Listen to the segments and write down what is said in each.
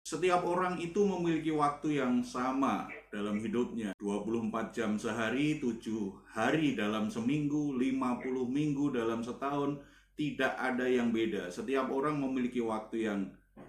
Setiap orang itu memiliki waktu yang sama dalam hidupnya. 24 jam sehari, 7 hari dalam seminggu, 50 minggu dalam setahun. Tidak ada yang beda. Setiap orang memiliki waktu yang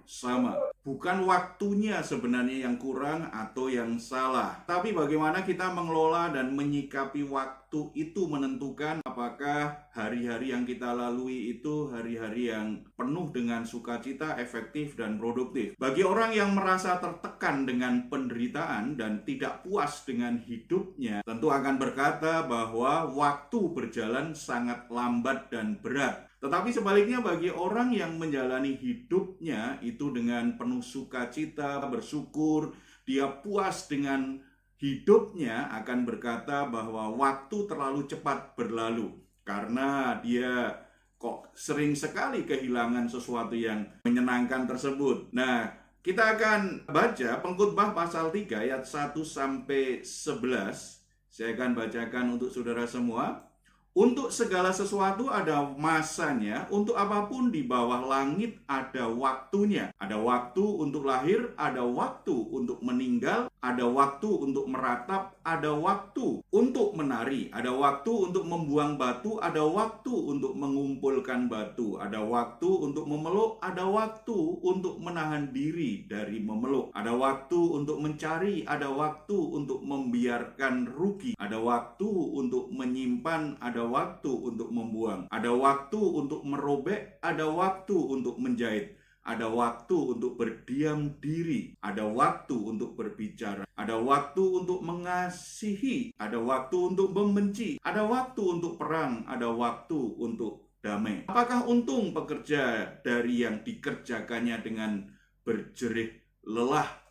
sama. Bukan waktunya sebenarnya yang kurang atau yang salah. Tapi bagaimana kita mengelola dan menyikapi waktu itu menentukan apakah hari-hari yang kita lalui itu hari-hari yang penuh dengan sukacita, efektif, dan produktif. Bagi orang yang merasa tertekan dengan penderitaan dan tidak puas dengan hidupnya, tentu akan berkata bahwa waktu berjalan sangat lambat dan berat. Tetapi sebaliknya bagi orang yang menjalani hidupnya itu dengan penuh sukacita, bersyukur, dia puas dengan hidupnya, akan berkata bahwa waktu terlalu cepat berlalu karena dia kok sering sekali kehilangan sesuatu yang menyenangkan tersebut. Nah, kita akan baca Pengkhotbah pasal 3 ayat 1 sampai 11. Saya akan bacakan untuk saudara semua. Untuk segala sesuatu ada masanya, untuk apapun di bawah langit ada waktunya. Ada waktu untuk lahir, ada waktu untuk meninggal, ada waktu untuk meratap, ada waktu untuk menari, ada waktu untuk membuang batu, ada waktu untuk mengumpulkan batu, ada waktu untuk memeluk, ada waktu untuk menahan diri dari memeluk, ada waktu untuk mencari, ada waktu untuk membiarkan rugi, ada waktu untuk menyimpan, ada waktu untuk membuang, ada waktu untuk merobek, ada waktu untuk menjahit, ada waktu untuk berdiam diri, ada waktu untuk berbicara, ada waktu untuk mengasihi, ada waktu untuk membenci, ada waktu untuk perang, ada waktu untuk damai. Apakah untung pekerja dari yang dikerjakannya dengan berjerih lelah?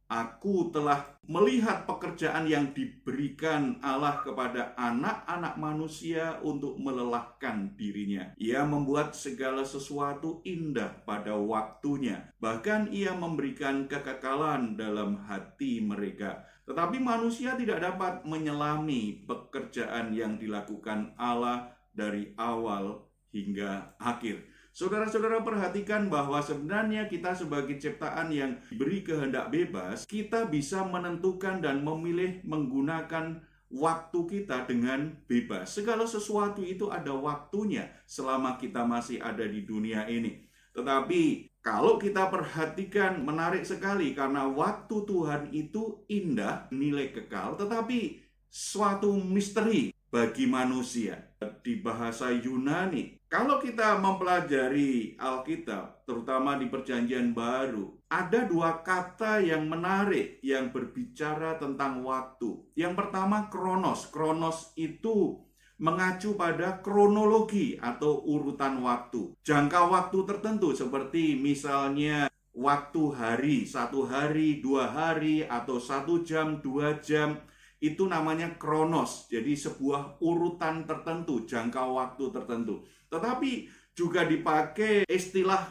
Aku telah melihat pekerjaan yang diberikan Allah kepada anak-anak manusia untuk melelahkan dirinya. Ia membuat segala sesuatu indah pada waktunya. Bahkan ia memberikan kekekalan dalam hati mereka. Tetapi manusia tidak dapat menyelami pekerjaan yang dilakukan Allah dari awal hingga akhir. Saudara-saudara, perhatikan bahwa sebenarnya kita sebagai ciptaan yang diberi kehendak bebas, kita bisa menentukan dan memilih menggunakan waktu kita dengan bebas. Segala sesuatu itu ada waktunya selama kita masih ada di dunia ini. Tetapi kalau kita perhatikan, menarik sekali karena waktu Tuhan itu indah, nilai kekal, tetapi suatu misteri bagi manusia. Di bahasa Yunani, kalau kita mempelajari Alkitab, terutama di Perjanjian Baru, ada dua kata yang menarik yang berbicara tentang waktu. Yang pertama kronos. Kronos itu mengacu pada kronologi atau urutan waktu. Jangka waktu tertentu seperti misalnya waktu hari, 1 hari, 2 hari, atau 1 jam, 2 jam. Itu namanya kronos, jadi sebuah urutan tertentu, jangka waktu tertentu. Tetapi juga dipakai istilah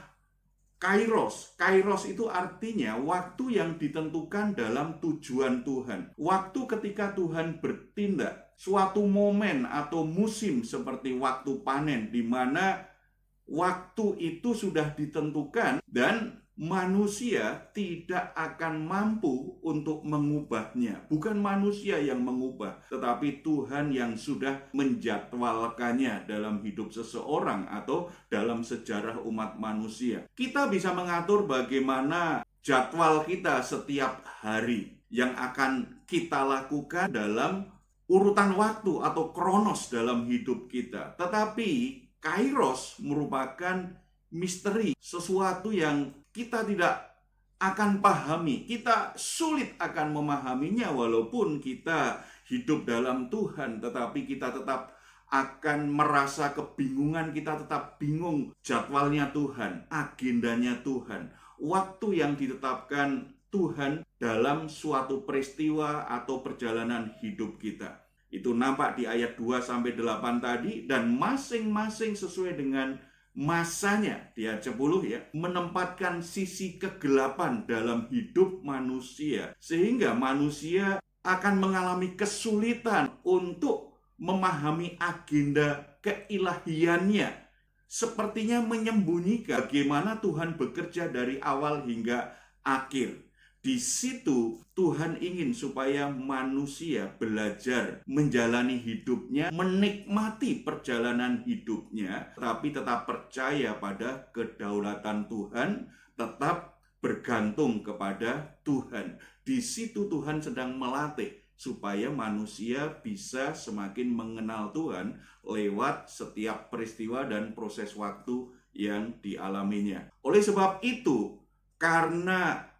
kairos. Kairos itu artinya waktu yang ditentukan dalam tujuan Tuhan. Waktu ketika Tuhan bertindak, suatu momen atau musim seperti waktu panen, di mana waktu itu sudah ditentukan dan manusia tidak akan mampu untuk mengubahnya. Bukan manusia yang mengubah, tetapi Tuhan yang sudah menjadwalkannya dalam hidup seseorang atau dalam sejarah umat manusia. Kita bisa mengatur bagaimana jadwal kita setiap hari yang akan kita lakukan dalam urutan waktu atau kronos dalam hidup kita. Tetapi kairos merupakan misteri, sesuatu yang kita tidak akan pahami. Kita sulit akan memahaminya walaupun kita hidup dalam Tuhan, tetapi kita tetap akan merasa kebingungan, kita tetap bingung jadwalnya Tuhan, agendanya Tuhan, waktu yang ditetapkan Tuhan dalam suatu peristiwa atau perjalanan hidup kita. Itu nampak di ayat 2-8 tadi, dan masing-masing sesuai dengan masanya. Di ayat 10 ya, menempatkan sisi kegelapan dalam hidup manusia, sehingga manusia akan mengalami kesulitan untuk memahami agenda keilahiannya. Sepertinya menyembunyikan bagaimana Tuhan bekerja dari awal hingga akhir. Di situ Tuhan ingin supaya manusia belajar menjalani hidupnya, menikmati perjalanan hidupnya, tapi tetap percaya pada kedaulatan Tuhan, tetap bergantung kepada Tuhan. Di situ Tuhan sedang melatih supaya manusia bisa semakin mengenal Tuhan lewat setiap peristiwa dan proses waktu yang dialaminya. Oleh sebab itu, karena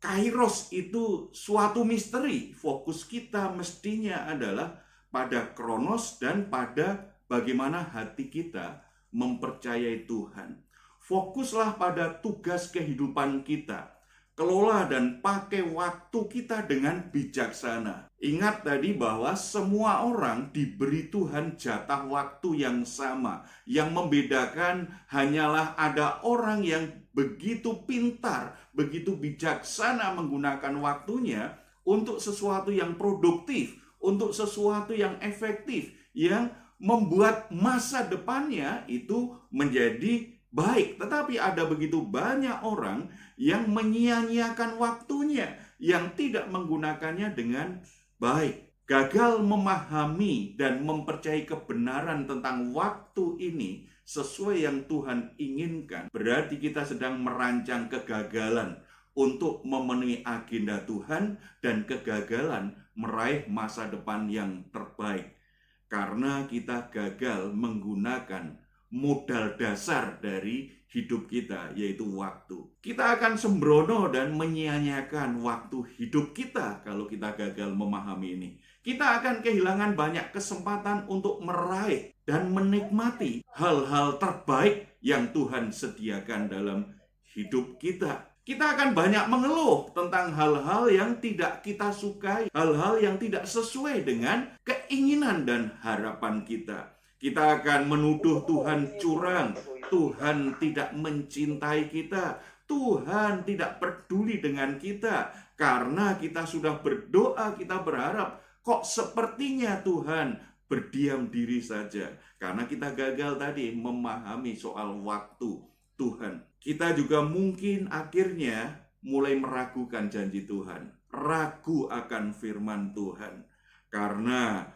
Kairos itu suatu misteri, fokus kita mestinya adalah pada Kronos dan pada bagaimana hati kita mempercayai Tuhan. Fokuslah pada tugas kehidupan kita. Kelola dan pakai waktu kita dengan bijaksana. Ingat tadi bahwa semua orang diberi Tuhan jatah waktu yang sama. Yang membedakan hanyalah ada orang yang begitu pintar, begitu bijaksana menggunakan waktunya untuk sesuatu yang produktif, untuk sesuatu yang efektif, yang membuat masa depannya itu menjadi baik. Tetapi ada begitu banyak orang yang menyia-nyiakan waktunya, yang tidak menggunakannya dengan baik. Gagal memahami dan mempercayai kebenaran tentang waktu ini sesuai yang Tuhan inginkan, berarti kita sedang merancang kegagalan untuk memenuhi agenda Tuhan dan kegagalan meraih masa depan yang terbaik. Karena kita gagal menggunakan modal dasar dari hidup kita, yaitu waktu. Kita akan sembrono dan menyia-nyiakan waktu hidup kita kalau kita gagal memahami ini. Kita akan kehilangan banyak kesempatan untuk meraih dan menikmati hal-hal terbaik yang Tuhan sediakan dalam hidup kita. Kita akan banyak mengeluh tentang hal-hal yang tidak kita sukai, hal-hal yang tidak sesuai dengan keinginan dan harapan kita. Kita akan menuduh Tuhan curang, Tuhan tidak mencintai kita, Tuhan tidak peduli dengan kita. Karena kita sudah berdoa, kita berharap, kok sepertinya Tuhan berdiam diri saja. Karena kita gagal tadi memahami soal waktu Tuhan. Kita juga mungkin akhirnya mulai meragukan janji Tuhan, ragu akan firman Tuhan. Karena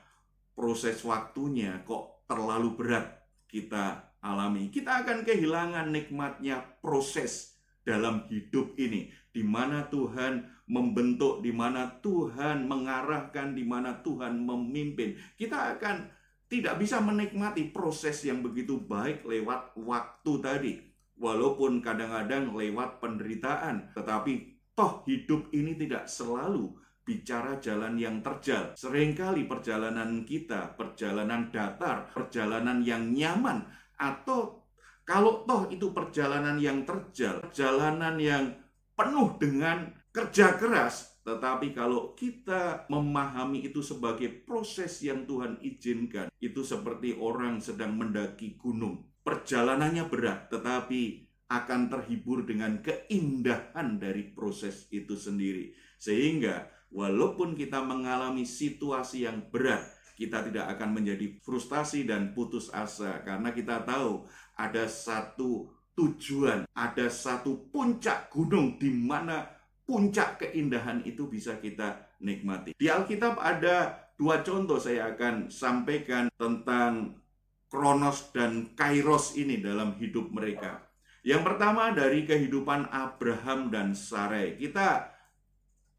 proses waktunya kok terlalu berat kita alami. Kita akan kehilangan nikmatnya proses dalam hidup ini, di mana Tuhan membentuk, di mana Tuhan mengarahkan, di mana Tuhan memimpin. Kita akan tidak bisa menikmati proses yang begitu baik lewat waktu tadi, walaupun kadang-kadang lewat penderitaan. Tetapi toh hidup ini tidak selalu bicara jalan yang terjal. Seringkali perjalanan kita, perjalanan datar, perjalanan yang nyaman, atau kalau toh itu perjalanan yang terjal, perjalanan yang penuh dengan kerja keras, tetapi kalau kita memahami itu sebagai proses yang Tuhan izinkan, itu seperti orang sedang mendaki gunung. Perjalanannya berat, tetapi akan terhibur dengan keindahan dari proses itu sendiri. Sehingga walaupun kita mengalami situasi yang berat, kita tidak akan menjadi frustasi dan putus asa. Karena kita tahu ada satu tujuan, ada satu puncak gunung di mana puncak keindahan itu bisa kita nikmati. Di Alkitab ada dua contoh saya akan sampaikan tentang Kronos dan Kairos ini dalam hidup mereka. Yang pertama dari kehidupan Abraham dan Sarai. Kita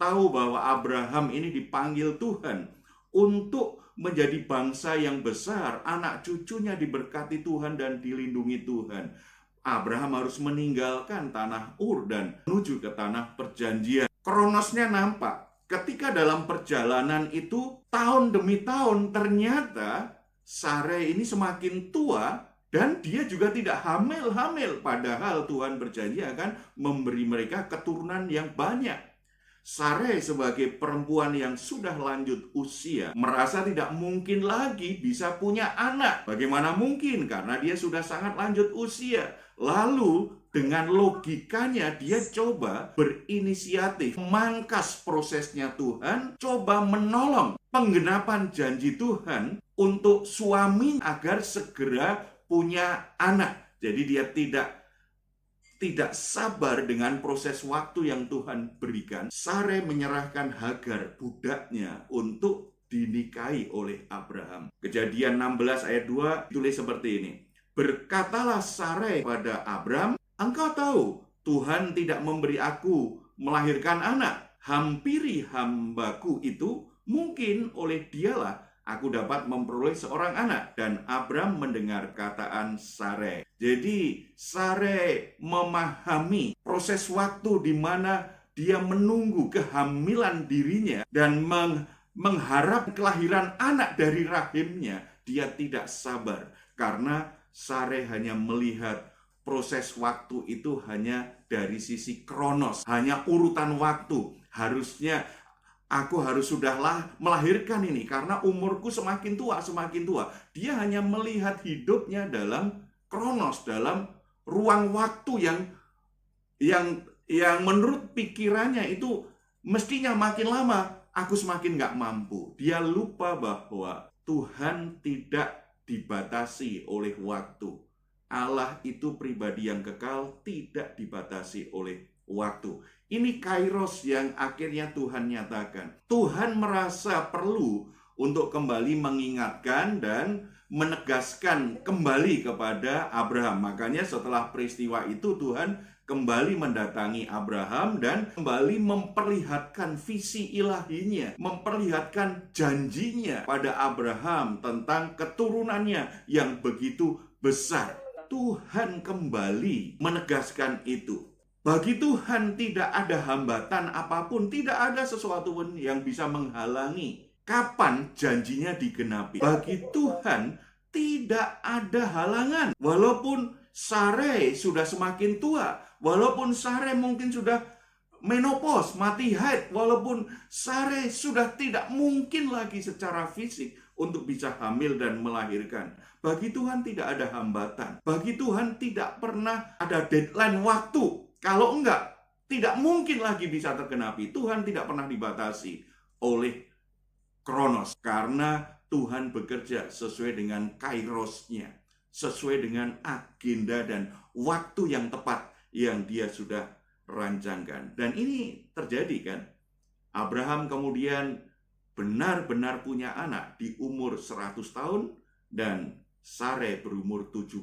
tahu bahwa Abraham ini dipanggil Tuhan untuk menjadi bangsa yang besar, anak cucunya diberkati Tuhan dan dilindungi Tuhan. Abraham harus meninggalkan tanah Ur dan menuju ke tanah perjanjian. Kronosnya nampak. Ketika dalam perjalanan itu, tahun demi tahun, ternyata Sarai ini semakin tua dan dia juga tidak hamil-hamil. Padahal Tuhan berjanji akan memberi mereka keturunan yang banyak. Sarai sebagai perempuan yang sudah lanjut usia merasa tidak mungkin lagi bisa punya anak. Bagaimana mungkin? Karena dia sudah sangat lanjut usia. Lalu dengan logikanya dia coba berinisiatif memangkas prosesnya Tuhan, coba menolong penggenapan janji Tuhan untuk suami agar segera punya anak. Jadi dia tidak tidak sabar dengan proses waktu yang Tuhan berikan, Sare menyerahkan Hagar, budaknya, untuk dinikahi oleh Abraham. Kejadian 16 ayat 2 tulis seperti ini. Berkatalah Sare pada Abraham, engkau tahu Tuhan tidak memberi aku melahirkan anak. Hampiri hambaku itu, mungkin oleh dialah aku dapat memperoleh seorang anak. Dan Abram mendengar kataan Sare. Jadi Sare memahami proses waktu di mana dia menunggu kehamilan dirinya dan mengharap kelahiran anak dari rahimnya. Dia tidak sabar karena Sare hanya melihat proses waktu itu hanya dari sisi kronos, hanya urutan waktu. Harusnya aku harus sudahlah melahirkan ini karena umurku semakin tua. Dia hanya melihat hidupnya dalam kronos, dalam ruang waktu yang menurut pikirannya itu mestinya makin lama aku semakin gak mampu. Dia lupa bahwa Tuhan tidak dibatasi oleh waktu. Allah itu pribadi yang kekal, tidak dibatasi oleh waktu. Ini kairos yang akhirnya Tuhan nyatakan. Tuhan merasa perlu untuk kembali mengingatkan dan menegaskan kembali kepada Abraham. Makanya setelah peristiwa itu Tuhan kembali mendatangi Abraham dan kembali memperlihatkan visi ilahinya, memperlihatkan janjinya pada Abraham tentang keturunannya yang begitu besar. Tuhan kembali menegaskan itu. Bagi Tuhan tidak ada hambatan apapun, tidak ada sesuatu pun yang bisa menghalangi kapan janjinya digenapi. Bagi Tuhan tidak ada halangan. Walaupun Sare sudah semakin tua, walaupun Sare mungkin sudah menopause, mati haid, walaupun Sare sudah tidak mungkin lagi secara fisik untuk bisa hamil dan melahirkan. Bagi Tuhan tidak ada hambatan. Bagi Tuhan tidak pernah ada deadline waktu. Kalau enggak, tidak mungkin lagi bisa tergenapi. Tuhan tidak pernah dibatasi oleh kronos. Karena Tuhan bekerja sesuai dengan kairosnya, sesuai dengan agenda dan waktu yang tepat yang dia sudah rancangkan. Dan ini terjadi kan. Abraham kemudian benar-benar punya anak di umur 100 tahun dan Sare berumur 75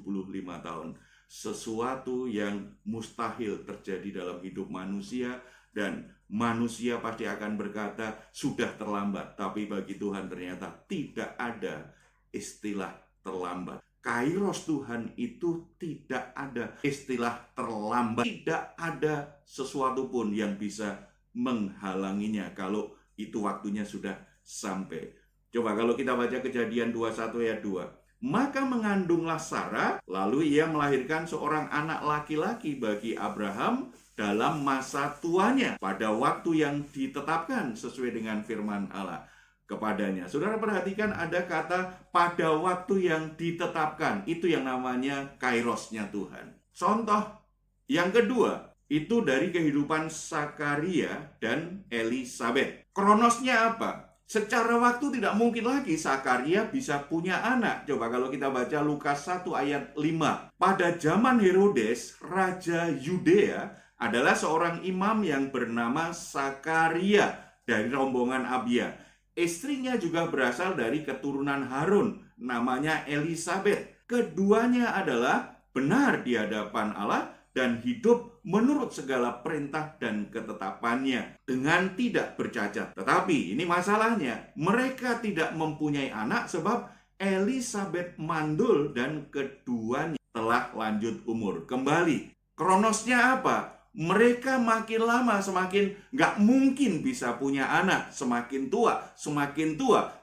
tahun. Sesuatu yang mustahil terjadi dalam hidup manusia dan manusia pasti akan berkata sudah terlambat. Tapi bagi Tuhan ternyata tidak ada istilah terlambat. Kairos Tuhan itu tidak ada istilah terlambat. Tidak ada sesuatu pun yang bisa menghalanginya kalau itu waktunya sudah sampai. Coba kalau kita baca Kejadian 21 ayat 2. Maka mengandunglah Sarah, lalu ia melahirkan seorang anak laki-laki bagi Abraham dalam masa tuanya pada waktu yang ditetapkan sesuai dengan firman Allah kepadanya. Saudara perhatikan ada kata pada waktu yang ditetapkan. Itu yang namanya kairosnya Tuhan. Contoh yang kedua, itu dari kehidupan Sakaria dan Elisabet. Kronosnya apa? Secara waktu tidak mungkin lagi Sakaria bisa punya anak. Coba kalau kita baca Lukas 1 ayat 5. Pada zaman Herodes, Raja Yudea adalah seorang imam yang bernama Sakaria dari rombongan Abia. Istrinya juga berasal dari keturunan Harun, namanya Elisabet. Keduanya adalah benar di hadapan Allah dan hidup menurut segala perintah dan ketetapannya dengan tidak bercacat. Tetapi ini masalahnya, mereka tidak mempunyai anak sebab Elisabet mandul dan keduanya telah lanjut umur. Kembali, kronosnya apa? Mereka makin lama semakin gak mungkin bisa punya anak. Semakin tua.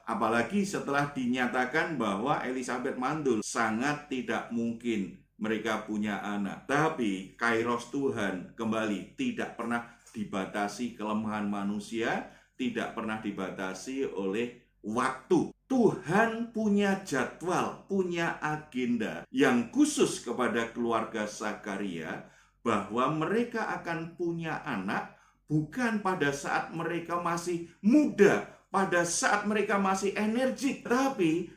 Apalagi setelah dinyatakan bahwa Elisabet mandul. Sangat tidak mungkin mereka punya anak. Tapi kairos Tuhan kembali tidak pernah dibatasi kelemahan manusia, tidak pernah dibatasi oleh waktu. Tuhan punya jadwal, punya agenda yang khusus kepada keluarga Sakaria, bahwa mereka akan punya anak bukan pada saat mereka masih muda, pada saat mereka masih energik, tapi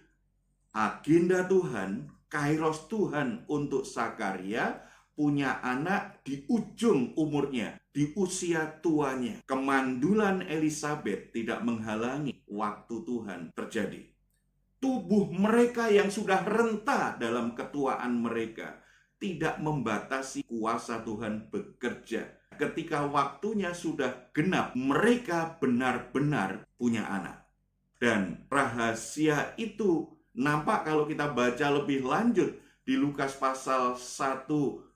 agenda Tuhan, kairos Tuhan untuk Sakaria punya anak di ujung umurnya, di usia tuanya. Kemandulan Elizabeth tidak menghalangi waktu Tuhan terjadi. Tubuh mereka yang sudah renta dalam ketuaan mereka tidak membatasi kuasa Tuhan bekerja. Ketika waktunya sudah genap, mereka benar-benar punya anak. Dan rahasia itu nampak kalau kita baca lebih lanjut di Lukas pasal 1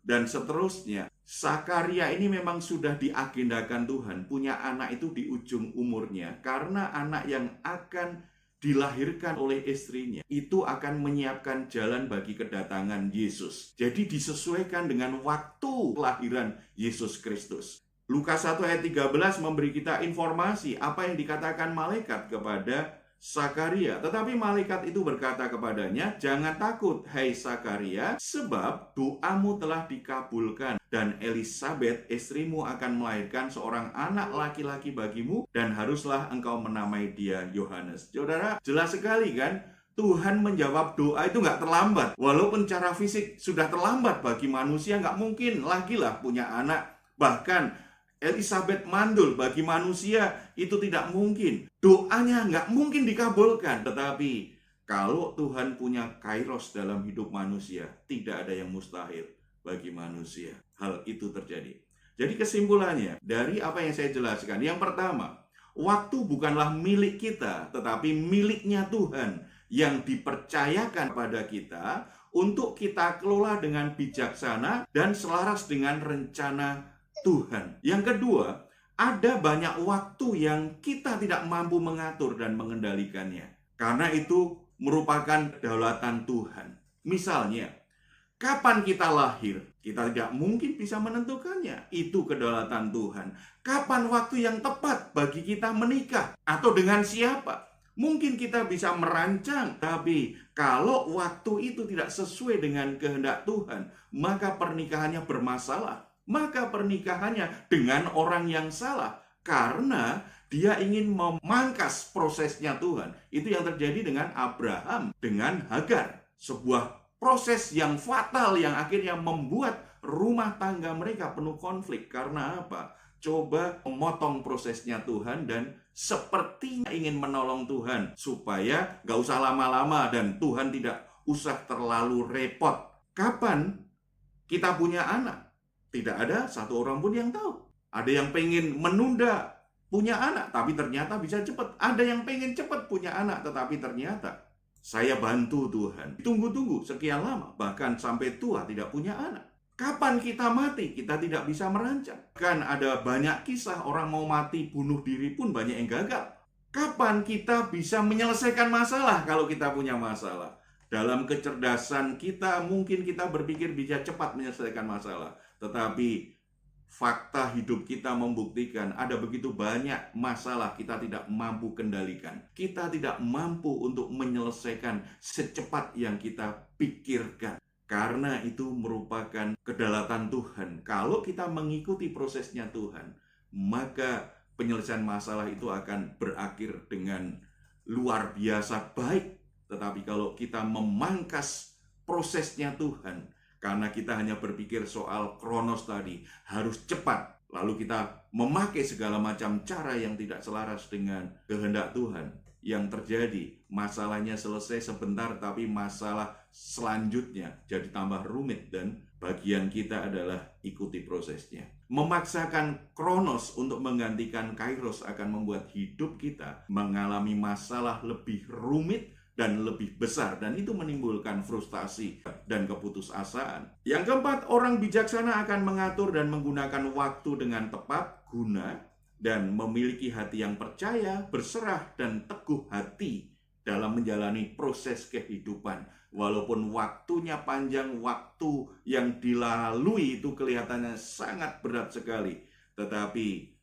dan seterusnya. Zakaria ini memang sudah diagendakan Tuhan, punya anak itu di ujung umurnya, karena anak yang akan dilahirkan oleh istrinya itu akan menyiapkan jalan bagi kedatangan Yesus. Jadi disesuaikan dengan waktu kelahiran Yesus Kristus. Lukas 1 ayat 13 memberi kita informasi apa yang dikatakan malaikat kepada Zakaria. Tetapi malaikat itu berkata kepadanya, "Jangan takut, hai Zakaria, sebab doamu telah dikabulkan. Dan Elizabeth, istrimu akan melahirkan seorang anak laki-laki bagimu, dan haruslah engkau menamai dia Yohanes." Saudara, jelas sekali kan? Tuhan menjawab doa itu nggak terlambat. Walaupun cara fisik sudah terlambat bagi manusia, nggak mungkin lagi lah punya anak. Bahkan Elizabeth mandul, bagi manusia itu tidak mungkin. Doanya nggak mungkin dikabulkan. Tetapi kalau Tuhan punya kairos dalam hidup manusia, tidak ada yang mustahil bagi manusia. Hal itu terjadi. Jadi kesimpulannya dari apa yang saya jelaskan, yang pertama, waktu bukanlah milik kita, tetapi miliknya Tuhan yang dipercayakan pada kita untuk kita kelola dengan bijaksana dan selaras dengan rencana Tuhan. Yang kedua, ada banyak waktu yang kita tidak mampu mengatur dan mengendalikannya. Karena itu merupakan kedaulatan Tuhan. Misalnya, kapan kita lahir, kita tidak mungkin bisa menentukannya. Itu kedaulatan Tuhan. Kapan waktu yang tepat bagi kita menikah atau dengan siapa? Mungkin kita bisa merancang, tapi kalau waktu itu tidak sesuai dengan kehendak Tuhan, maka pernikahannya bermasalah. Maka pernikahannya dengan orang yang salah, karena dia ingin memangkas prosesnya Tuhan. Itu yang terjadi dengan Abraham, dengan Hagar. Sebuah proses yang fatal yang akhirnya membuat rumah tangga mereka penuh konflik. Karena apa? Coba memotong prosesnya Tuhan dan sepertinya ingin menolong Tuhan supaya gak usah lama-lama dan Tuhan tidak usah terlalu repot. Kapan kita punya anak? Tidak ada satu orang pun yang tahu. Ada yang pengen menunda punya anak, tapi ternyata bisa cepat. Ada yang pengen cepat punya anak, tetapi ternyata saya bantu Tuhan. Tunggu-tunggu sekian lama, bahkan sampai tua tidak punya anak. Kapan kita mati? Kita tidak bisa merancang. Kan ada banyak kisah orang mau mati bunuh diri pun banyak yang gagal. Kapan kita bisa menyelesaikan masalah kalau kita punya masalah? Dalam kecerdasan kita, mungkin kita berpikir bisa cepat menyelesaikan masalah. Tetapi fakta hidup kita membuktikan ada begitu banyak masalah kita tidak mampu kendalikan. Kita tidak mampu untuk menyelesaikan secepat yang kita pikirkan. Karena itu merupakan kedaulatan Tuhan. Kalau kita mengikuti prosesnya Tuhan, maka penyelesaian masalah itu akan berakhir dengan luar biasa baik. Tetapi kalau kita memangkas prosesnya Tuhan, karena kita hanya berpikir soal kronos tadi, harus cepat. Lalu kita memakai segala macam cara yang tidak selaras dengan kehendak Tuhan. Yang terjadi, masalahnya selesai sebentar, tapi masalah selanjutnya jadi tambah rumit. Dan bagian kita adalah ikuti prosesnya. Memaksakan kronos untuk menggantikan kairos akan membuat hidup kita mengalami masalah lebih rumit dan lebih besar, dan itu menimbulkan frustasi dan keputusasaan. Yang keempat, orang bijaksana akan mengatur dan menggunakan waktu dengan tepat guna dan memiliki hati yang percaya, berserah, dan teguh hati dalam menjalani proses kehidupan. Walaupun waktunya panjang, waktu yang dilalui itu kelihatannya sangat berat sekali. Tetapi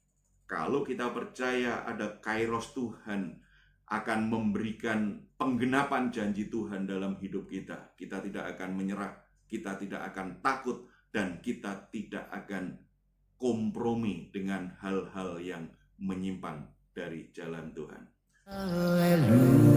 kalau kita percaya ada kairos Tuhan akan memberikan penggenapan janji Tuhan dalam hidup kita. Kita tidak akan menyerah, kita tidak akan takut, dan kita tidak akan kompromi dengan hal-hal yang menyimpang dari jalan Tuhan. Haleluya.